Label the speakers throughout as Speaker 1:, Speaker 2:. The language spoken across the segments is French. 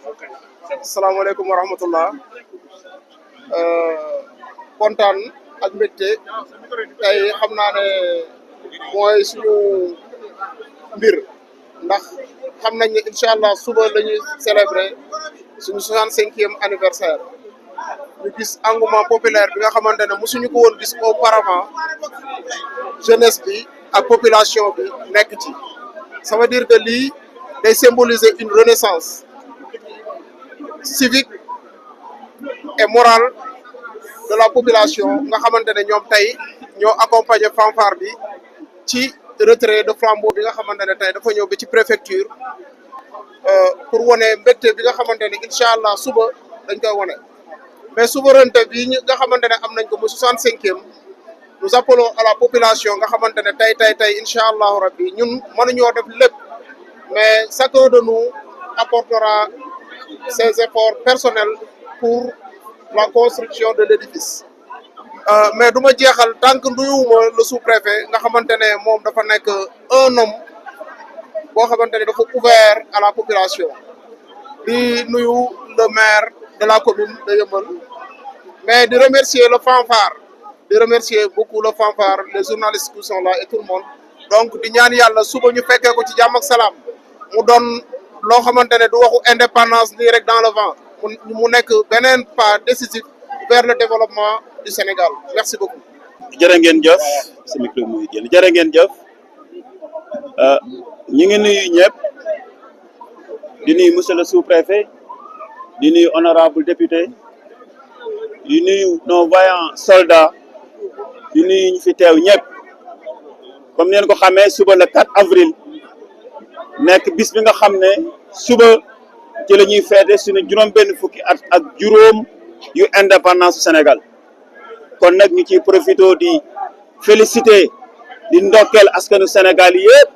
Speaker 1: asalaamaaleykum wa rahmatullah kontaan ak mbégte tey xam naa ne mooy suñu mbir ndax xam nañ ne incha allah suba la ñuy célébrer suñu 65e anniversaire ñu gis engouement populaire bi nga xamante ne mosuñu ko woon gis auparavant jeunesse bi ak population bi nekk ci ça veut dire que lii day symboliser une renaissance civique et morale de la population nga xamante ne ñoom tey ñoo accompagner fanfare bi ci retrait de flambeau bi nga xamante ne tey dafa ñëw ba ci préfecture pour wane mbégte bi nga xamante ne incha allah suba dañ koy wane mais souveraineté bi nga xamante ne am nañ ko mu 65e nous appelons à la population nga xamante ne tey incha allahu rabbi ñun mënuñoo def lépp mais chacun de nous apportera ses efforts personnels pour la construction de l'édifice mais du ma jeexal tant que nuyuwuma le sous-préfet nga xamante ne moom dafa nekk un homme boo xamante ne dafa ouvert à la population di nuyu le maire de la commune de Yeumbeul mais di remercier le fanfare di remercier beaucoup le fanfare les journalistes qui sont là et tout le monde donc di ñaan yàlla suba ñu fekkee ko ci jàmm ak salaam mu doon loo xamante ne du waxu indépendance nii rek dans le vent mu nekk beneen pas décisif vers le développement du Sénégal merci beaucoup.
Speaker 2: jërë ngeen jëf sa micro muy génn jërë ngeen jëf ñu ngi nuyu ñëpp di nuyu monsieur le sous-préfet di nuyu honorable député di nuyu nos vaillants soldats di nuyu ñu fi teew ñëpp comme ni ngeen ko xamee suba le 4 avril nekk bis bi nga xam ne suba ci la ñuy feete suñu juróom-benn fukki at ak juróom yu indépendance Sénégal kon nag ñu ciy profité di féliciter di ndokkeel askanu Sénégal yëpp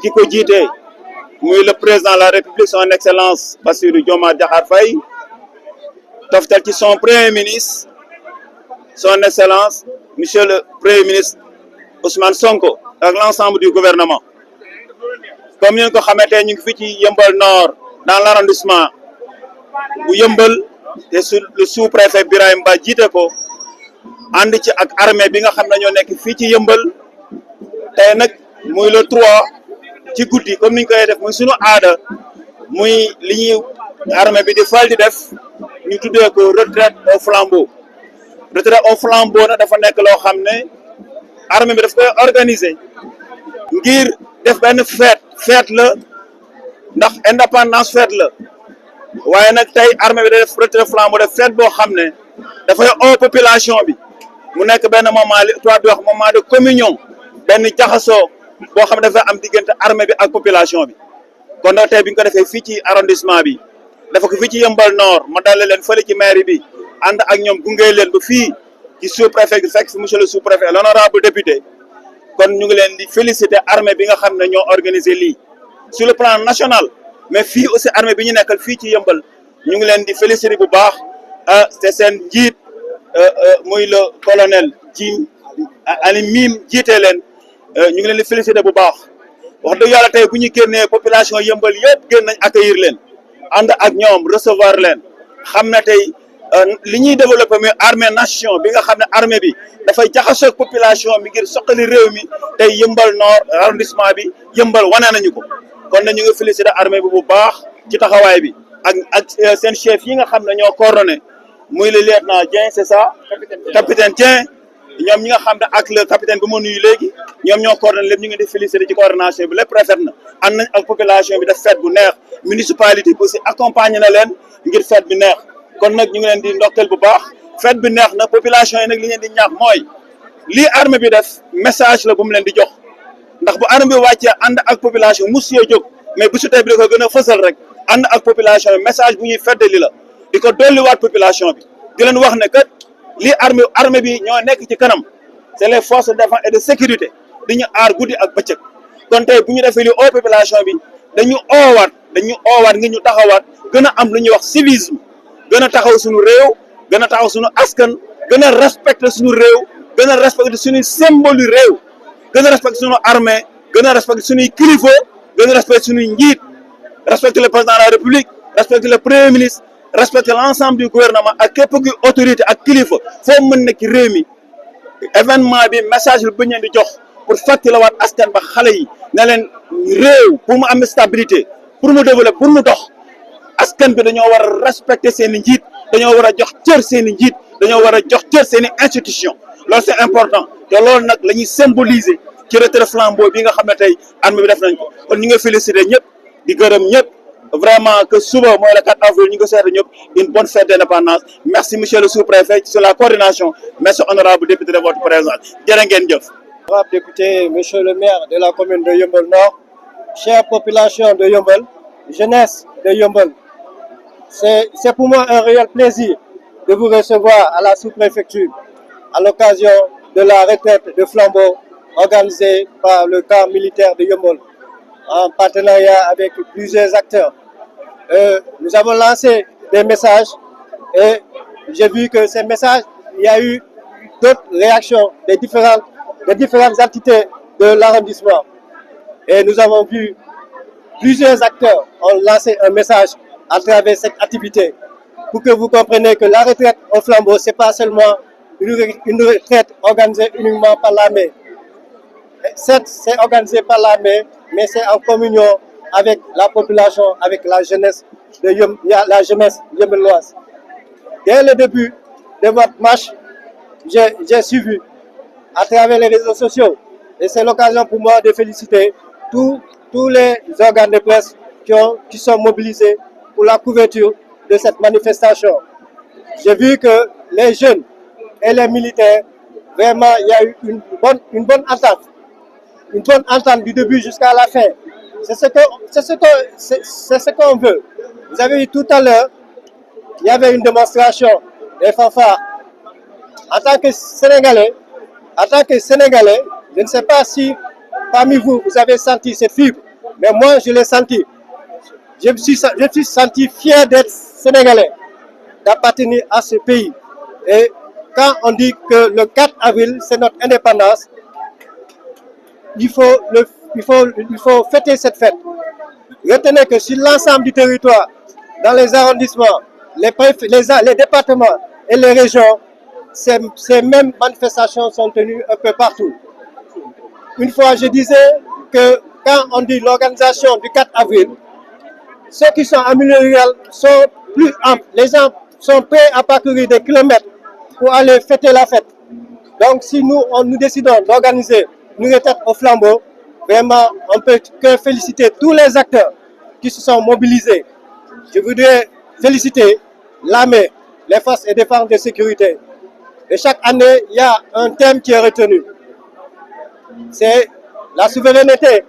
Speaker 2: ki ko jiite muy le président de la République son excellence Bassirou Diomaye Diakhar Faye toftal ci son premier ministre son excellence monsieur le premier ministre Ousmane Sonko ak l'ensemble du gouvernement comme ni ngeen ko xamante ñu ngi fii ci Yeumbeul Nord dans l'arrondissement bu Yeumbeul te le sous-préfet Birahim Ba jiite ko ànd ci ak armée bi nga xam ne ñoo nekk fii ci Yeumbeul tey nag muy le 3 ci guddi comme ni ñu koy def muy sunu aada muy li ñuy armée bi di fal di def ñu tuddee ko retraite au flambeau retraite au flambeau nag dafa nekk loo xam ne armée bi daf koy organiser ngir def benn fête la ndax indépendance fête la waaye nag tey armée bi da def retraite flambeau def fête boo xam ne dafay oo population bi mu nekk benn moment li tubaab di wax moment de communion benn jaxasoo boo xam ne dafay am diggante armée bi ak population bi kon nag tey bi ñu ko defee fii ci arrondissement bi dafa ko fii ci Yeumbeul Nord ma dale leen fële ci mairie bi ànd ak ñoom gunge leen ba fii ci sous-préfet bi fekk fi monsieur le sous-préfet l'honorable député kon ñu ngi leen di féliciter armée bi nga xam ne ñoo organiser lii sur le plan national mais fii aussi armée bi ñu nekkal fii ci Yeumbeul ñu ngi leen di féliciter bu baax te seen njiit muy le colonel Jim Ali Mim jiite leen ñu ngi leen di féliciter bu baax wax dëgg yàlla tey bu ñu génnee population Yeumbeul yëpp génn nañ accueillir leen ànd ak ñoom recevoir leen xam na tey li ñuy développer muy armée nation bi nga xam ne armée bi dafay jaxasoo population bi ngir soqali réew mi tey Yeumbeul Nord arrondissement bi Yeumbeul wane nañu ko kon na ñu ngi féliciter armée bi bu baax ci taxawaay bi ak seen chef yi nga xam ne ñoo coordonné muy le lieutenant Dieng c'est ça capitaine Dieng ñoom ñi nga xam ne ak le capitaine bi ma nuyu léegi ñoom ñoo coordonné lépp ñu ngi di féliciter ci coordination bi lépp rafet na ànd nañ ak population bi def fête bu neex municipalité bi aussi accompagné na leen ngir fête bi neex kon nag ñu ngi leen di ndokkeel bu baax fête bi neex na population yi nag li leen di ñaax mooy lii armée bi def message la bu mu leen di jox ndax bu armée bi wàccee ànd ak population musuñoo jóg mais bu su tey bi da ko gën a fësal rek ànd ak population bi message bu ñuy feddali la di ko dolliwaat population bi di leen wax ne kat lii armée bi ñoo nekk ci kanam c'est les forces de défense et de sécurité di ñu aar guddi ak bëccëg kon tey bu ñu defee li oo population bi dañu oowaat ngir ñu taxawaat gën a am lu ñuy wax civisme gën a taxaw suñu réew gën a taxaw suñu askan gën a respecter suñu réew gën a respecter suñuy symbole yu réew gën a respecter suñu armée gën a respecter suñuy kilifa gën a respecter suñuy njiit respecter le président de la république respecter le premier ministre respecter l'ensemble du gouvernement ak képp kuy autorité ak kilifa foo mën nekk réew mi événement bi message bi ñu leen di jox pour fàttaliwaat askan ba xale yi ne leen réew pour mu am stabilité pour mu développer pour mu dox askan bi dañoo war a respecter seen i njiit dañoo war a jox cër seen i njiit dañoo war a jox cër seen i institution loolu c'est important te loolu nag la ñuy symboliser ci retrait flambeau bi nga xam ne tey armée bi def nañ ko kon ñu ngi féliciter ñëpp di gërëm ñëpp vraiment que suba mooy le 4 avril ñu ngi souhaiter ñëpp une bonne fête d'indépendance merci monsieur le sous-préfet sur la coordination merci honorable député de votre présence jërë ngeen jëf.
Speaker 3: Honorable député, monsieur le maire de la commune de Yeumbeul Nord, chère population de Yeumbeul, jeunesse de Yeumbeul, c'est pour moi un réel plaisir de vous recevoir à la sous-préfecture à l'occasion de la retraite de flambeau organisée par le camp militaire de Yeumbeul en partenariat avec plusieurs acteurs. Nous avons lancé des messages et j'ai vu que ces messages, il y a eu d'autres réactions des différentes entités de l'arrondissement. Et nous avons vu plusieurs acteurs ont lancé un message à travers cette activité pour que vous compreniez que la retraite au flambeau, ce n'est pas seulement une retraite organisée uniquement par l'armée. Certes, c'est organisé par l'armée, mais c'est en communion avec la population, avec la jeunesse yeumbeloise. Dès le début de votre marche, j'ai suivi à travers les réseaux sociaux. Et c'est l'occasion pour moi de féliciter tous les organes de presse qui sont mobilisés pour la couverture de cette manifestation. J'ai vu que les jeunes et les militaires, vraiment, il y a eu une bonne entente. Une bonne entente du début jusqu'à la fin. C'est ce qu'on veut. Vous avez vu tout à l'heure, il y avait une démonstration des fanfares. En tant que Sénégalais, je ne sais pas si parmi vous, vous avez senti cette fibre, mais moi, je l'ai senti. Je me suis senti fier d'être Sénégalais, d'appartenir à ce pays. Et quand on dit que le 4 avril, c'est notre indépendance, il faut fêter cette fête. Retenez que sur l'ensemble du territoire, dans les arrondissements, les départements et les régions, ces mêmes manifestations sont tenues un peu partout. Une fois, je disais que quand on dit l'organisation du 4 avril, ceux qui sont en milieu rural sont plus amples. Les gens sont prêts à parcourir des kilomètres pour aller fêter la fête. Donc, si nous décidons d'organiser une retraite au flambeau, vraiment, on peut que féliciter tous les acteurs qui se sont mobilisés. Je voudrais féliciter l'armée, les forces et défense de sécurité. Et chaque année, il y a un thème qui est retenu. C'est la souveraineté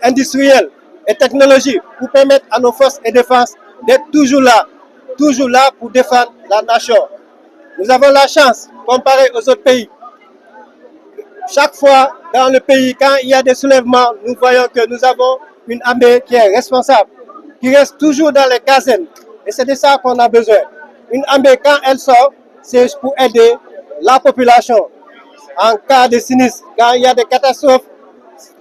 Speaker 3: industrielle et technologique pour permettre à nos forces et défense d'être toujours là pour défendre la nation. Nous avons la chance, comparé aux autres pays. Chaque fois dans le pays, quand il y a des soulèvements, nous voyons que nous avons une armée qui est responsable, qui reste toujours dans les casernes. Et c'est de ça qu'on a besoin. Une armée, quand elle sort, c'est pour aider la population. En cas de sinistre, quand il y a des catastrophes,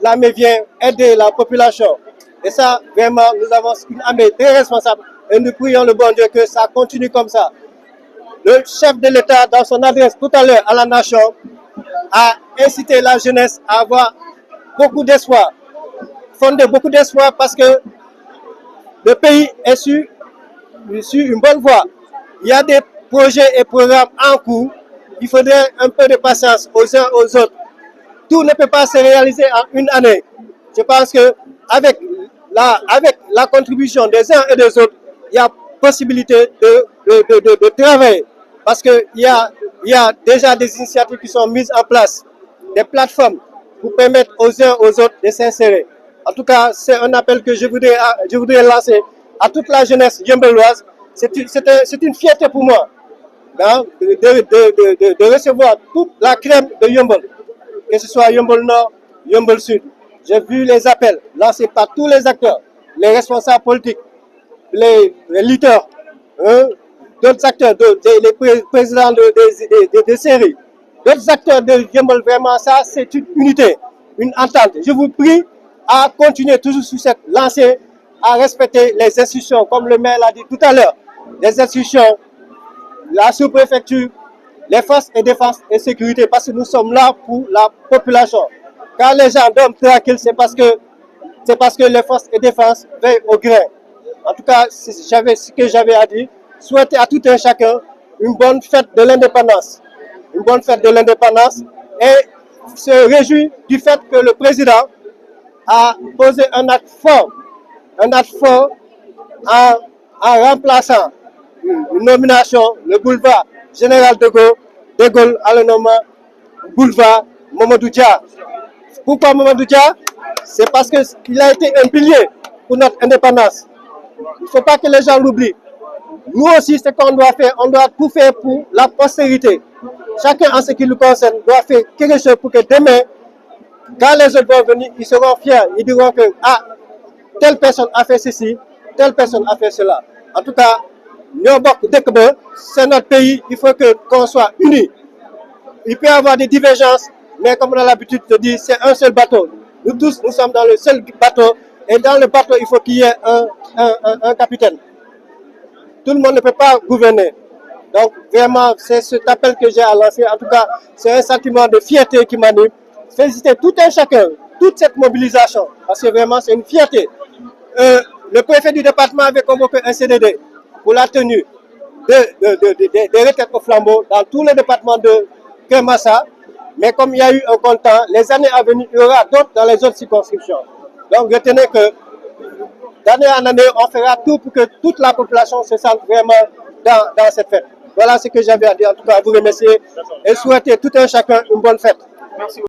Speaker 3: l'armée vient aider la population. Et ça, vraiment, nous avons une armée très responsable. Et nous prions le bon Dieu que ça continue comme ça. Le chef de l'État, dans son adresse tout à l'heure à la nation, a incité la jeunesse à avoir beaucoup d'espoir. Fonder beaucoup d'espoir parce que le pays est sur une bonne voie. Il y a des projets et programmes en cours. Il faudrait un peu de patience aux uns aux autres. Tout ne peut pas se réaliser en une année. Je pense que avec la contribution des uns et des autres, il y a possibilité de travailler. Parce qu'il y a déjà des initiatives qui sont mises en place, des plateformes pour permettre aux uns aux autres de s'insérer. En tout cas, c'est un appel que je voudrais lancer à toute la jeunesse yeumbeloise. C'est une fierté pour moi de recevoir toute la crème de Yeumbeul, que ce soit Yeumbeul Nord, Yeumbeul Sud. J'ai vu les appels lancés par tous les acteurs, les responsables politiques, les lutteurs, d'autres acteurs, les présidents de séries, d'autres acteurs de Yeumbeul. Vraiment, ça, c'est une unité, une entente. Je vous prie à continuer toujours sur cette lancée à respecter les institutions, comme le maire l'a dit tout à l'heure, les institutions, la sous-préfecture, les forces de défense et sécurité, parce que nous sommes là pour la population. Quand les gens dorment tranquilles, c'est parce que les forces de défense veillent au grain. En tout cas, ce que j'avais à dire. Souhaiter à tout un chacun une bonne fête de l'indépendance. Une bonne fête de l'indépendance et se réjouir du fait que le président a posé un acte fort en remplaçant une nomination, le boulevard Général de Gaulle à le nommer boulevard Mamadou Dia. Pourquoi Mamadou Dia? C'est parce qu'il a été un pilier pour notre indépendance. Il ne faut pas que les gens l'oublient. Nous aussi, ce qu'on doit faire, on doit tout faire pour la postérité. Chacun en ce qui nous concerne doit faire quelque chose pour que demain, quand les autres vont venir, ils seront fiers. Ils diront que telle personne a fait ceci, telle personne a fait cela. En tout cas, c'est notre pays, il faut qu'on soit unis. Il peut y avoir des divergences, mais comme on a l'habitude de dire, c'est un seul bateau. Nous tous, nous sommes dans le seul bateau. Et dans le bateau, il faut qu'il y ait un capitaine. Tout le monde ne peut pas gouverner. Donc, vraiment, c'est cet appel que j'ai à lancer. En tout cas, c'est un sentiment de fierté qui m'anime. Féliciter tout un chacun, toute cette mobilisation, parce que vraiment, c'est une fierté. Le préfet du département avait convoqué un CDD pour la tenue des retraites au flambeau dans tous les départements de Kermassa. Mais comme il y a eu un content, les années à venir, il y aura d'autres dans les autres circonscriptions. Donc, retenez que d'année en année, on fera tout pour que toute la population se sente vraiment dans cette fête. Voilà ce que j'avais à dire. En tout cas, à vous remercier et souhaiter tout un chacun une bonne fête. Merci.